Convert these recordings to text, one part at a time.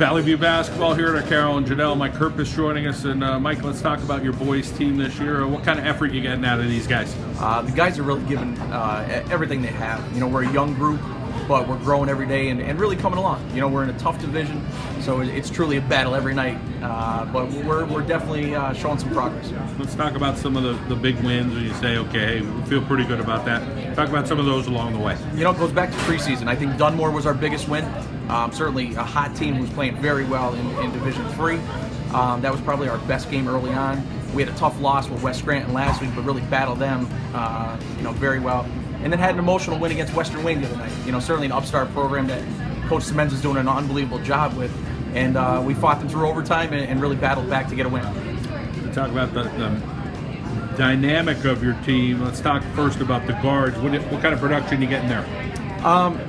Valley View basketball here at Carroll and Janelle. Mike Kerpis joining us. And Mike, let's talk about your boys' team this year. What kind of effort you getting out of these guys? The guys are really giving everything they have. You know, we're a young group, but we're growing every day and really coming along. You know, we're in a tough division, so it's truly a battle every night. But we're definitely showing some progress. Let's talk about some of the big wins where you say, okay, we feel pretty good about that. Talk about some of those along the way. You know, it goes back to preseason. I think Dunmore was our biggest win. Certainly a hot team who's playing very well in Division III. That was probably our best game early on. We had a tough loss with West Scranton last week, but really battled them, very well. And then had an emotional win against Western Wayne the other night. You know, certainly an upstart program that Coach Simmons is doing an unbelievable job with. And we fought them through overtime and really battled back to get a win. Talk about the dynamic of your team. Let's talk first about the guards. What kind of production you getting there?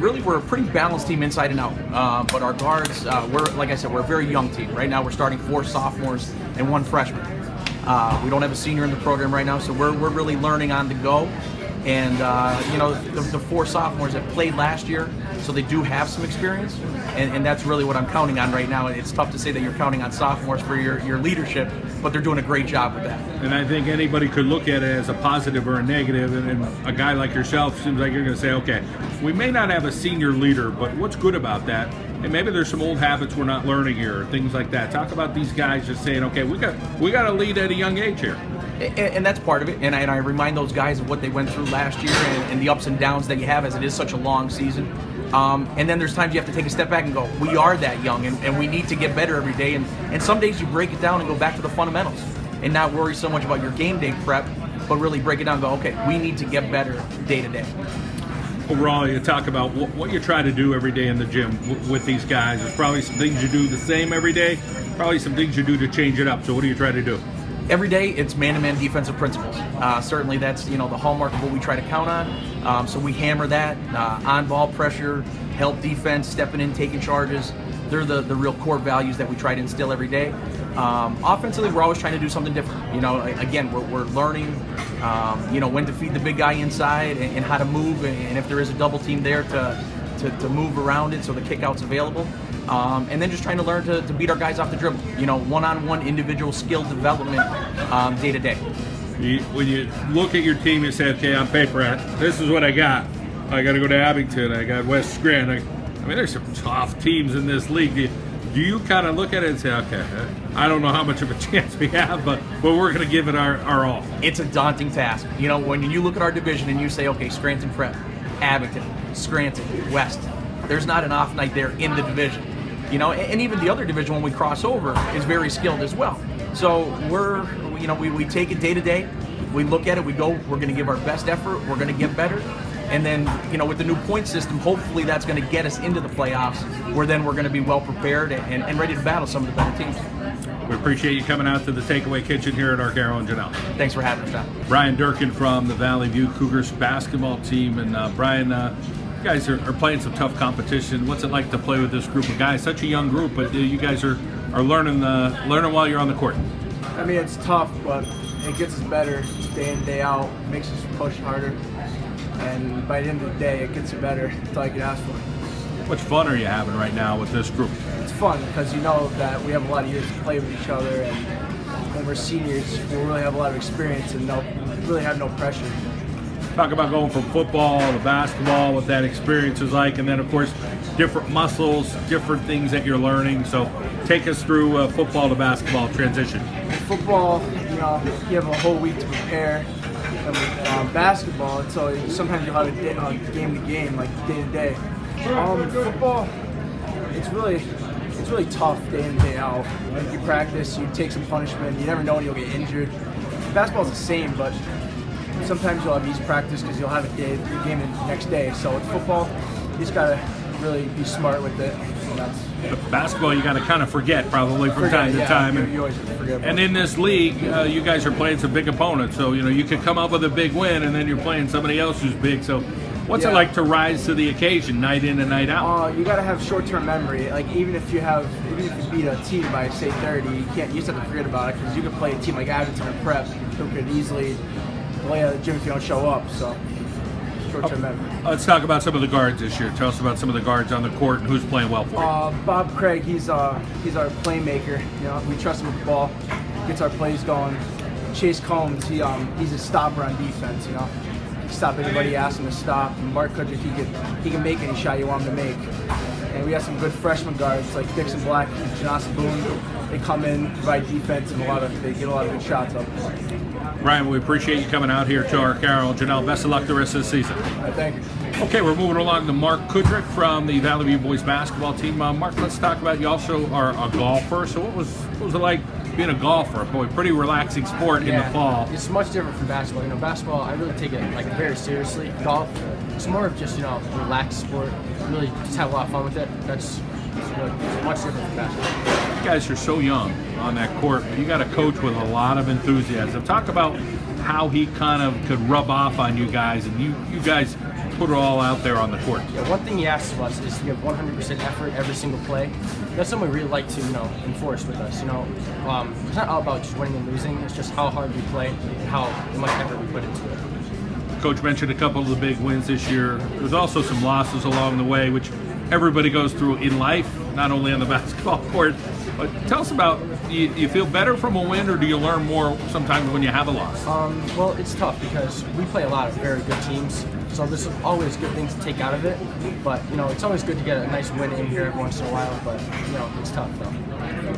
Really, we're a pretty balanced team inside and out. But our guards, like I said, we're a very young team. Right now we're starting 4 sophomores and 1 freshman. We don't have a senior in the program right now, so we're really learning on the go. And, the 4 sophomores have played last year, so they do have some experience. And that's really what I'm counting on right now. It's tough to say that you're counting on sophomores for your leadership, but they're doing a great job with that. And I think anybody could look at it as a positive or a negative. And a guy like yourself seems like you're going to say, okay, we may not have a senior leader, but what's good about that? And maybe there's some old habits we're not learning here, or things like that. Talk about these guys just saying, okay, we got to lead at a young age here. And that's part of it. And I remind those guys of what they went through last year and the ups and downs that you have, as it is such a long season. And then there's times you have to take a step back and go, we are that young, and we need to get better every day. And some days you break it down and go back to the fundamentals and not worry so much about your game day prep, but really break it down and go, okay, we need to get better day to day. Overall, you talk about what you try to do every day in the gym with these guys. There's probably some things you do the same every day, probably some things you do to change it up. So what do you try to do? Every day, it's man-to-man defensive principles. Certainly that's, the hallmark of what we try to count on. So we hammer that, on-ball pressure, help defense, stepping in, taking charges. They're the real core values that we try to instill every day. Offensively, we're always trying to do something different. Again, we're learning, when to feed the big guy inside and how to move, and if there is a double team there to move around it so the kickout's available. And then just trying to learn to beat our guys off the dribble. One-on-one individual skill development day to day. When you look at your team, you say, okay, on paper, this is what I got. I got to go to Abington. I got West Scranton. I mean, there's some tough teams in this league. Do you kind of look at it and say, okay, I don't know how much of a chance we have, but we're going to give it our all? It's a daunting task. When you look at our division and you say, okay, Scranton Prep, Abington, Scranton, West, there's not an off night there in the division. And even the other division when we cross over is very skilled as well. So we take it day to day. We look at it, we go, we're going to give our best effort, we're going to get better. And then, with the new point system, hopefully that's going to get us into the playoffs, where then we're going to be well prepared and ready to battle some of the better teams. We appreciate you coming out to the Takeaway Kitchen here at our Carroll and Janelle. Thanks for having us, John. Brian Durkin from the Valley View Cougars basketball team. And Brian, you guys are playing some tough competition. What's it like to play with this group of guys? Such a young group, but you guys are learning while you're on the court. I mean, it's tough, but it gets us better day in, day out, makes us push harder. And by the end of the day, it gets you better. That's all you can ask for. How much fun are you having right now with this group? It's fun because you know that we have a lot of years to play with each other, and when we're seniors, we'll really have a lot of experience and really have no pressure. Talk about going from football to basketball, what that experience is like, and then of course different muscles, different things that you're learning. So take us through football to basketball transition. Football, you have a whole week to prepare. And with basketball, so sometimes you'll have a game to game, like day to day. Football, it's really tough day in, day out. Like you practice, you take some punishment, you never know when you'll get injured. Basketball's the same, but sometimes you'll have easy practice because you'll have a game the next day. So with football, you just gotta really be smart with it. Basketball, you got to kind of forget probably from time to time. You always forget. And in this league, you guys are playing some big opponents. So, you could come up with a big win and then you're playing somebody else who's big. So what's it like to rise to the occasion night in and night out? You got to have short-term memory. Like even if you beat a team by say 30, you just have to forget about it because you could play a team like Abington or Prep who could easily play a gym if you don't show up. So Coach I met. Let's talk about some of the guards this year. Tell us about some of the guards on the court and who's playing well for you. Bob Craig, he's our playmaker. You know, we trust him with the ball, gets our plays going. Chase Combs, he's a stopper on defense. You know, he can stop anybody he asks him to stop. And Mark Kudrick, he can make any shot you want him to make. And we have some good freshman guards like Dixon Black and Janasa Boone. They come in, provide defense, and they get a lot of good shots up. Ryan, we appreciate you coming out here to our Carroll. Janelle, best of luck the rest of the season. Thank you. Okay, we're moving along to Mark Kudrick from the Valley View boys basketball team. Mark, let's talk about, you also are a golfer. So what was it like being a golfer? Boy, pretty relaxing sport in the fall. It's much different from basketball. You know, basketball, I really take it like very seriously. Golf, it's more of just, you know, a relaxed sport. Really just have a lot of fun with it. It's much different from basketball. You guys are so young on that court. You got a coach with a lot of enthusiasm. Talk about how he kind of could rub off on you guys, and you guys put it all out there on the court. Yeah, one thing he asks of us is to give 100% effort every single play. That's something we really like to, you know, enforce with us. You know, it's not all about just winning and losing. It's just how hard we play and how much effort we put into it. Coach mentioned a couple of the big wins this year. There's also some losses along the way, which everybody goes through in life, not only on the basketball court. But tell us about, you feel better from a win, or do you learn more sometimes when you have a loss? Well, it's tough because we play a lot of very good teams, so there's always good things to take out of it. But, you know, it's always good to get a nice win in here every once in a while, but, you know, it's tough though.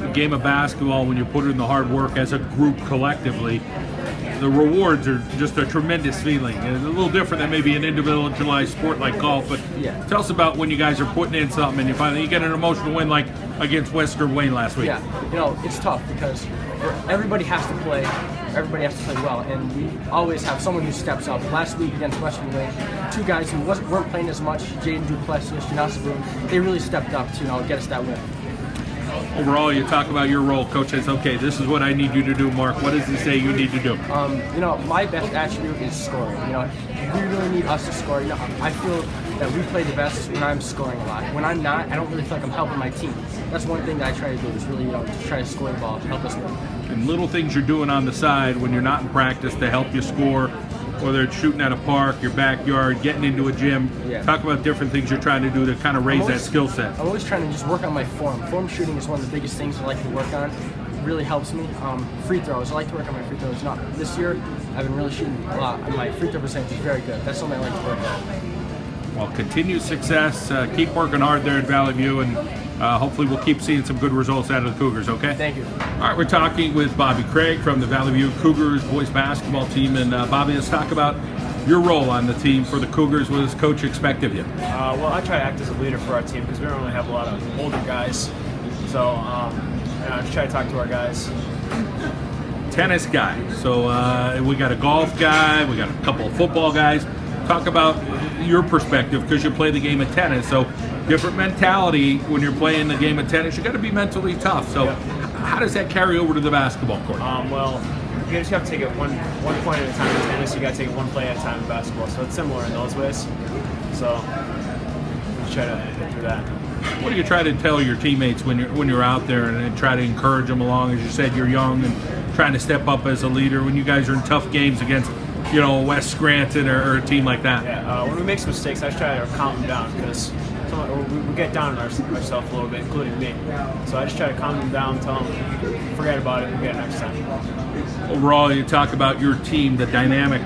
The game of basketball, when you put in the hard work as a group collectively, the rewards are just a tremendous feeling. It's a little different than maybe an individualized sport like golf, but tell us about when you guys are putting in something and you get an emotional win like against Western Wayne last week. Yeah, you know, it's tough because everybody has to play. Everybody has to play well, and we always have someone who steps up. Last week against Western Wayne, two guys who weren't playing as much, Jaden Duplessis and Janasa Boone, they really stepped up to, you know, get us that win. Overall, you talk about your role. Coach says, okay, this is what I need you to do, Mark. What does he say you need to do? You know, my best attribute is scoring. You know, we really need us to score. You know, I feel that we play the best when I'm scoring a lot. When I'm not, I don't really feel like I'm helping my team. That's one thing that I try to do is really, you know, just try to score the ball, help us win. And little things you're doing on the side when you're not in practice to help you score, whether it's shooting at a park, your backyard, getting into a gym. Talk about different things you're trying to do to kind of raise that skill set. I'm always trying to just work on my form. Form shooting is one of the biggest things I like to work on. It really helps me. Free throws, I like to work on my free throws. Not this year, I've been really shooting a lot, and my free throw percentage is very good. That's something I like to work on. Well, continued success. Keep working hard there at Valley View, and hopefully we'll keep seeing some good results out of the Cougars, okay? Thank you. All right, we're talking with Bobby Craig from the Valley View Cougars boys basketball team. And Bobby, let's talk about your role on the team for the Cougars. What does Coach expect of you? Well, I try to act as a leader for our team because we don't really have a lot of older guys. So I just try to talk to our guys. Tennis guy. So we got a golf guy. We got a couple of football guys. Talk about your perspective because you play the game of tennis. So different mentality when you're playing the game of tennis. You got to be mentally tough. So how does that carry over to the basketball court? Well, you just have to take it one point at a time in tennis. You got to take it one play at a time in basketball. So it's similar in those ways. So just try to get through that. What do you try to tell your teammates when you're out there and try to encourage them along? As you said, you're young and trying to step up as a leader when you guys are in tough games against, you know, West Scranton or a team like that. Yeah, when we make some mistakes, I just try to calm them down because we get down on ourselves a little bit, including me. So I just try to calm them down, tell them, forget about it, we'll get it next time. Overall, you talk about your team, the dynamic.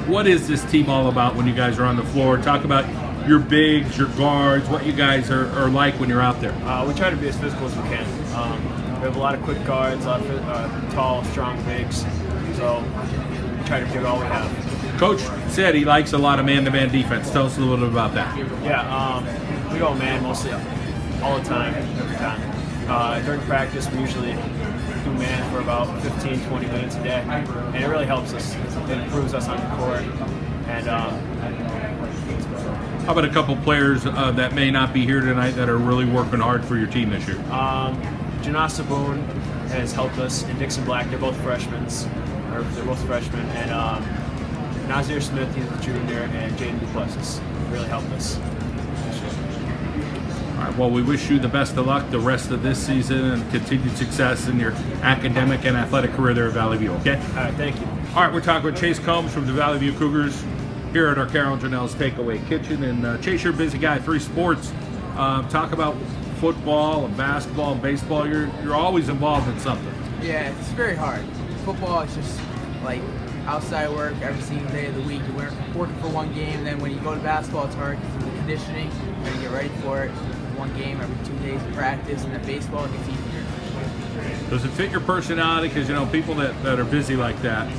What is this team all about when you guys are on the floor? Talk about your bigs, your guards, what you guys are like when you're out there. We try to be as physical as we can. We have a lot of quick guards, a lot of tall, strong bigs. So we try to give it all we have. Coach said he likes a lot of man-to-man defense. Tell us a little bit about that. Yeah, we go man mostly all the time, every time. During practice, we usually do man for about 15, 20 minutes a day, and it really helps us. It improves us on the court. And how about a couple players that may not be here tonight that are really working hard for your team this year? Janasa Boone has helped us, and Dixon Black. They're both freshmen, and Nazir Smith, he's a junior, and Jaden Duplessis really helped us. All right, well, we wish you the best of luck the rest of this season and continued success in your academic and athletic career there at Valley View, okay? All right, thank you. All right, we're talking with Chase Combs from the Valley View Cougars. here at our Carol Janelle's Takeaway Kitchen. And Chase, you're a busy guy, 3 sports. Talk about football and basketball and baseball. You're always involved in something. Yeah, it's very hard. Football is just like outside work every single day of the week. You're working for one game, and then when you go to basketball, it's hard because of the conditioning. You gotta get ready for it. One game every 2 days of practice, and then baseball it gets easier. Does it fit your personality? Because, people that are busy like that,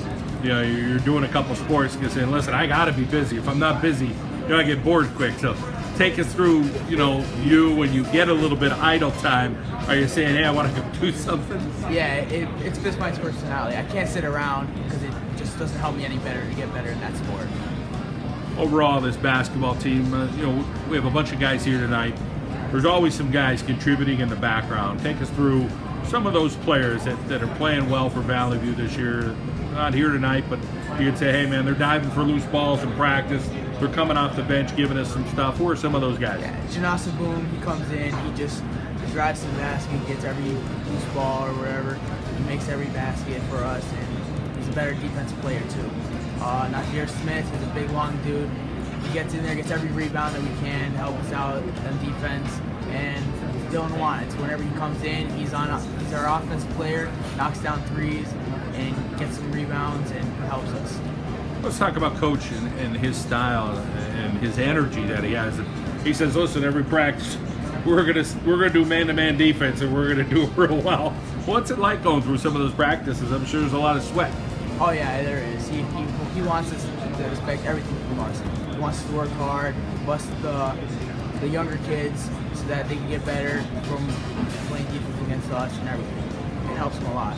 you're doing a couple sports, you're saying, listen, I got to be busy. If I'm not busy, I get bored quick. So take us through, you when you get a little bit of idle time, are you saying, hey, I want to go do something? Yeah, it fits my personality. I can't sit around because it just doesn't help me any better to get better in that sport. Overall, this basketball team, we have a bunch of guys here tonight. There's always some guys contributing in the background. Take us through some of those players that are playing well for Valley View this year. Not here tonight, but you could say, hey man, they're diving for loose balls in practice. They're coming off the bench, giving us some stuff. Who are some of those guys? Yeah, Janasa Boom, he comes in, he just drives to the basket, gets every loose ball or whatever. He makes every basket for us, and he's a better defensive player too. Nasir Smith, he's a big, long dude. He gets in there, gets every rebound that we can, help us out on defense. And Dylan Wanitz, whenever he comes in, he's our offensive player, knocks down threes, and gets some rebounds and helps us. Let's talk about Coach and his style and his energy that he has. He says, listen, every practice we're gonna do man-to-man defense, and we're gonna do it real well. What's it like going through some of those practices? I'm sure there's a lot of sweat. Oh yeah, there is. He wants us to respect everything from us. He wants us to work hard, bust the younger kids so that they can get better from playing defense against us and everything. It helps them a lot.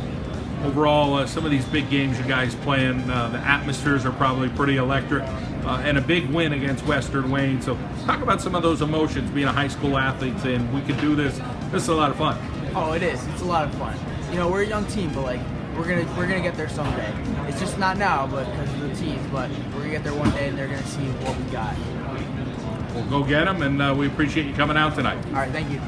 Overall, some of these big games you guys playing, the atmospheres are probably pretty electric, and a big win against Western Wayne. So talk about some of those emotions, being a high school athlete, saying we could do this. This is a lot of fun. Oh, it is. It's a lot of fun. We're a young team, but we're gonna get there someday. It's just not now, but because of the teams. But we're gonna get there one day, and they're gonna see what we got. We'll go get them, and we appreciate you coming out tonight. All right, thank you.